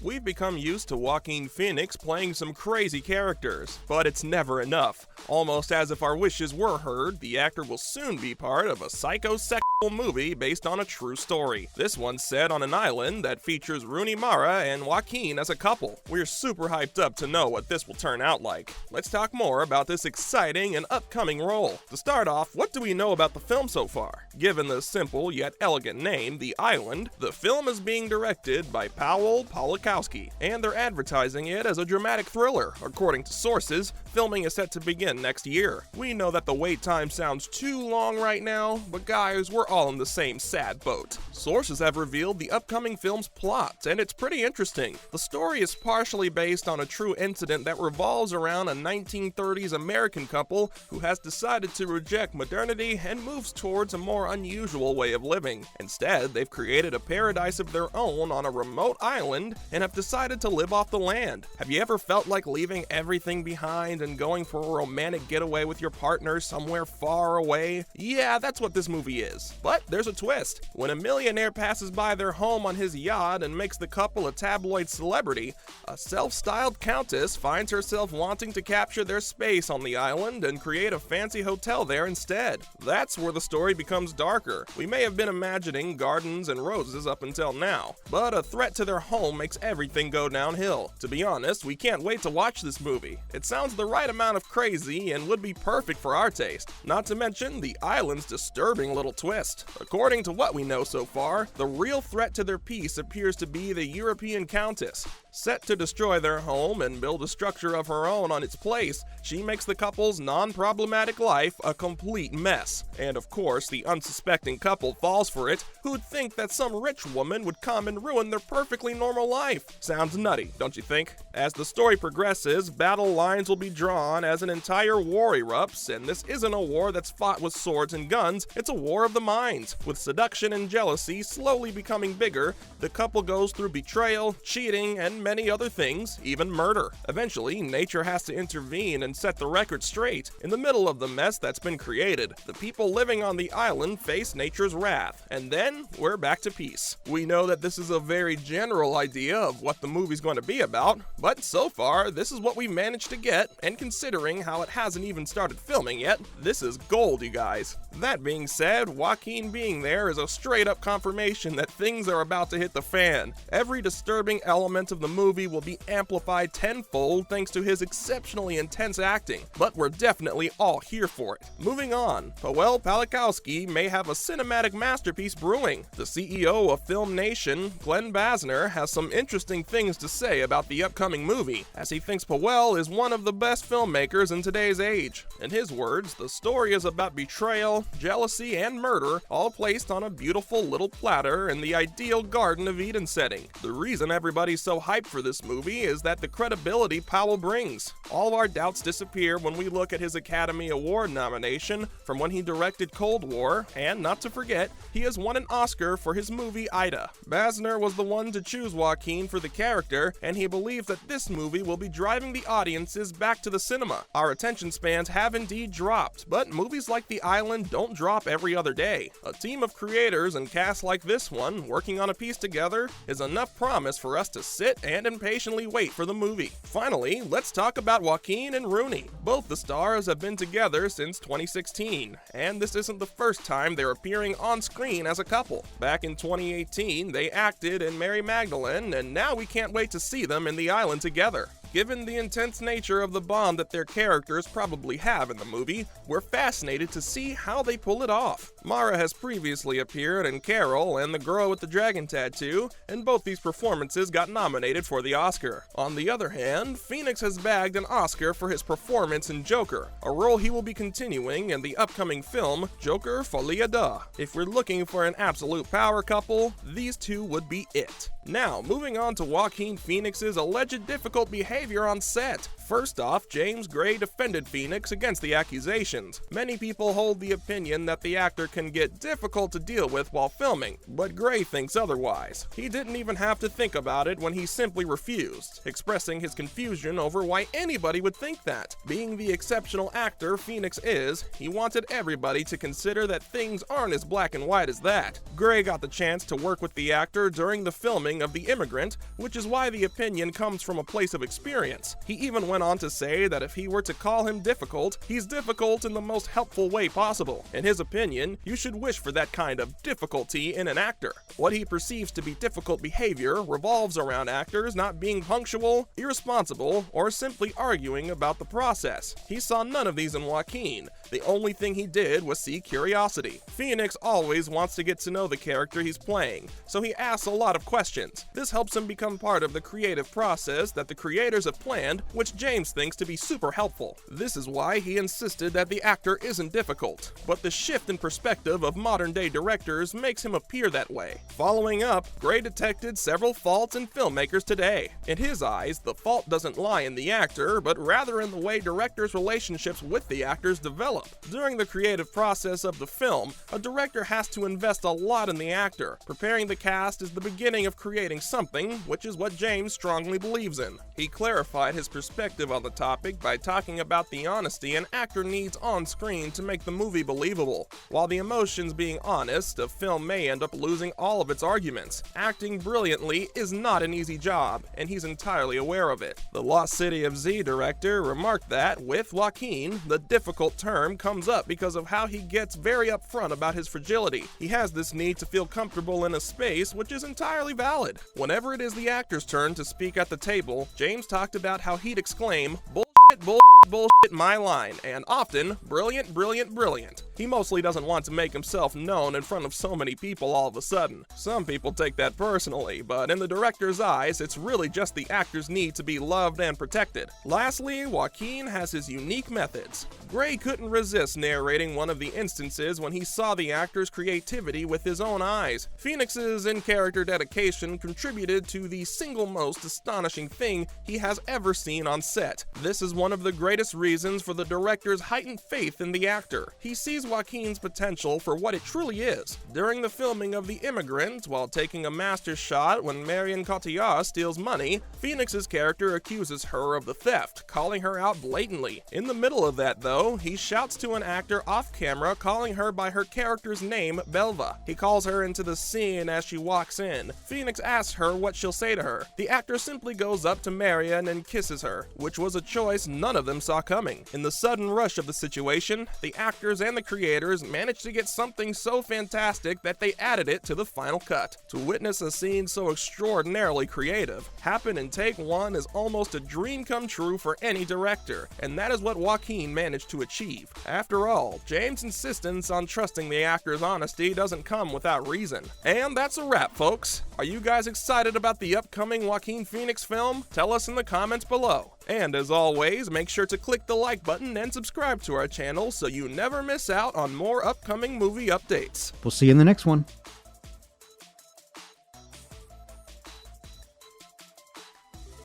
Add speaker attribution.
Speaker 1: We've become used to Joaquin Phoenix playing some crazy characters, but it's never enough. Almost as if our wishes were heard, the actor will soon be part of a psychosexual movie based on a true story. This one's set on an island that features Rooney Mara and Joaquin as a couple. We're super hyped up to know what this will turn out like. Let's talk more about this exciting and upcoming role. To start off, what do we know about the film so far? Given the simple yet elegant name, The Island, the film is being directed by Pawel Pawlikowski, and they're advertising it as a dramatic thriller. According to sources, filming is set to begin next year. We know that the wait time sounds too long right now, but guys, we're all in the same sad boat. Sources have revealed the upcoming film's plot, and it's pretty interesting. The story is partially based on a true incident that revolves around a 1930s American couple who has decided to reject modernity and moves towards a more unusual way of living. Instead, they've created a paradise of their own on a remote island and have decided to live off the land. Have you ever felt like leaving everything behind and going for a romantic getaway with your partner somewhere far away? Yeah, that's what this movie is. But there's a twist. When a millionaire passes by their home on his yacht and makes the couple a tabloid celebrity, a self-styled countess finds herself wanting to capture their space on the island and create a fancy hotel there instead. That's where the story becomes darker. We may have been imagining gardens and roses up until now, but a threat to their home makes everything go downhill. To be honest, we can't wait to watch this movie. It sounds the right amount of crazy and would be perfect for our taste. Not to mention the island's disturbing little twist. According to what we know so far, the real threat to their peace appears to be the European countess. Set to destroy their home and build a structure of her own on its place, she makes the couple's non-problematic life a complete mess. And of course, the unsuspecting couple falls for it, who'd think that some rich woman would come and ruin their perfectly normal life. Sounds nutty, don't you think? As the story progresses, battle lines will be drawn as an entire war erupts, and this isn't a war that's fought with swords and guns, it's a war of the minds. With seduction and jealousy slowly becoming bigger, the couple goes through betrayal, cheating, and many other things, even murder. Eventually, nature has to intervene and set the record straight. In the middle of the mess that's been created, the people living on the island face nature's wrath, and then we're back to peace. We know that this is a very general idea of what the movie's going to be about, but so far, this is what we managed to get, and considering how it hasn't even started filming yet, this is gold, you guys. That being said, Joaquin being there is a straight-up confirmation that things are about to hit the fan. Every disturbing element of the movie will be amplified tenfold thanks to his exceptionally intense acting, but we're definitely all here for it. Moving on, Pawel Pawlikowski may have a cinematic masterpiece brewing. The CEO of Film Nation, Glenn Basner, has some interesting things to say about the upcoming movie, as he thinks Pawel is one of the best filmmakers in today's age. In his words, the story is about betrayal, jealousy, and murder, all placed on a beautiful little platter in the ideal Garden of Eden setting. The reason everybody's so hyped for this movie is that the credibility Pawel brings. All of our doubts disappear when we look at his Academy Award nomination from when he directed Cold War, and not to forget, he has won an Oscar for his movie Ida. Basner was the one to choose Joaquin for the character, and he believes that this movie will be driving the audiences back to the cinema. Our attention spans have indeed dropped, but movies like The Island don't drop every other day. A team of creators and cast like this one, working on a piece together, is enough promise for us to sit and impatiently wait for the movie. Finally, let's talk about Joaquin and Rooney. Both the stars have been together since 2016, and this isn't the first time they're appearing on screen as a couple. Back in 2018, they acted in Mary Magdalene, and now we can't wait to see them in The Island together. Given the intense nature of the bond that their characters probably have in the movie, we're fascinated to see how they pull it off. Mara has previously appeared in Carol and The Girl with the Dragon Tattoo, and both these performances got nominated for the Oscar. On the other hand, Phoenix has bagged an Oscar for his performance in Joker, a role he will be continuing in the upcoming film Joker Folia Da. If we're looking for an absolute power couple, these two would be it. Now, moving on to Joaquin Phoenix's alleged difficult behavior on set. First off, James Gray defended Phoenix against the accusations. Many people hold the opinion that the actor can get difficult to deal with while filming, but Gray thinks otherwise. He didn't even have to think about it when he simply refused, expressing his confusion over why anybody would think that. Being the exceptional actor Phoenix is, he wanted everybody to consider that things aren't as black and white as that. Gray got the chance to work with the actor during the filming of The Immigrant, which is why the opinion comes from a place of experience. He even went on to say that if he were to call him difficult, he's difficult in the most helpful way possible. In his opinion, you should wish for that kind of difficulty in an actor. What he perceives to be difficult behavior revolves around actors not being punctual, irresponsible, or simply arguing about the process. He saw none of these in Joaquin. The only thing he did was see curiosity. Phoenix always wants to get to know the character he's playing, so he asks a lot of questions. This helps him become part of the creative process that the creators have planned, which James thinks to be super helpful. This is why he insisted that the actor isn't difficult, but the shift in perspective of modern-day directors makes him appear that way. Following up, Gray detected several faults in filmmakers today. In his eyes, the fault doesn't lie in the actor, but rather in the way directors' relationships with the actors develop. During the creative process of the film, a director has to invest a lot in the actor. Preparing the cast is the beginning of creating something, which is what James strongly believes in. He clarified his perspective on the topic by talking about the honesty an actor needs on screen to make the movie believable. While the emotions being honest, a film may end up losing all of its arguments. Acting brilliantly is not an easy job, and he's entirely aware of it. The Lost City of Z director remarked that, with Joaquin, the difficult term comes up because of how he gets very upfront about his fragility. He has this need to feel comfortable in a space, which is entirely valid. Whenever it is the actor's turn to speak at the table, James talked about how he'd exclaim, "Bullshit, bullshit, bullshit, my line," and often, "Brilliant, brilliant, brilliant." He mostly doesn't want to make himself known in front of so many people all of a sudden. Some people take that personally, but in the director's eyes, it's really just the actor's need to be loved and protected. Lastly, Joaquin has his unique methods. Gray couldn't resist narrating one of the instances when he saw the actor's creativity with his own eyes. Phoenix's in-character dedication contributed to the single most astonishing thing he has ever seen on set. This is one of the greatest reasons for the director's heightened faith in the actor. He sees Joaquin's potential for what it truly is. During the filming of The Immigrant, while taking a master shot when Marion Cotillard steals money, Phoenix's character accuses her of the theft, calling her out blatantly. In the middle of that, though, he shouts to an actor off camera, calling her by her character's name, Belva. He calls her into the scene as she walks in. Phoenix asks her what she'll say to her. The actor simply goes up to Marion and kisses her, which was a choice none of them saw coming. In the sudden rush of the situation, the actors and the creators managed to get something so fantastic that they added it to the final cut. To witness a scene so extraordinarily creative happen in take one is almost a dream come true for any director, and that is what Joaquin managed to achieve. After all, James' insistence on trusting the actor's honesty doesn't come without reason. And that's a wrap, folks. Are you guys excited about the upcoming Joaquin Phoenix film? Tell us in the comments below. And as always, make sure to click the like button and subscribe to our channel so you never miss out on more upcoming movie updates.
Speaker 2: We'll see you in the next one.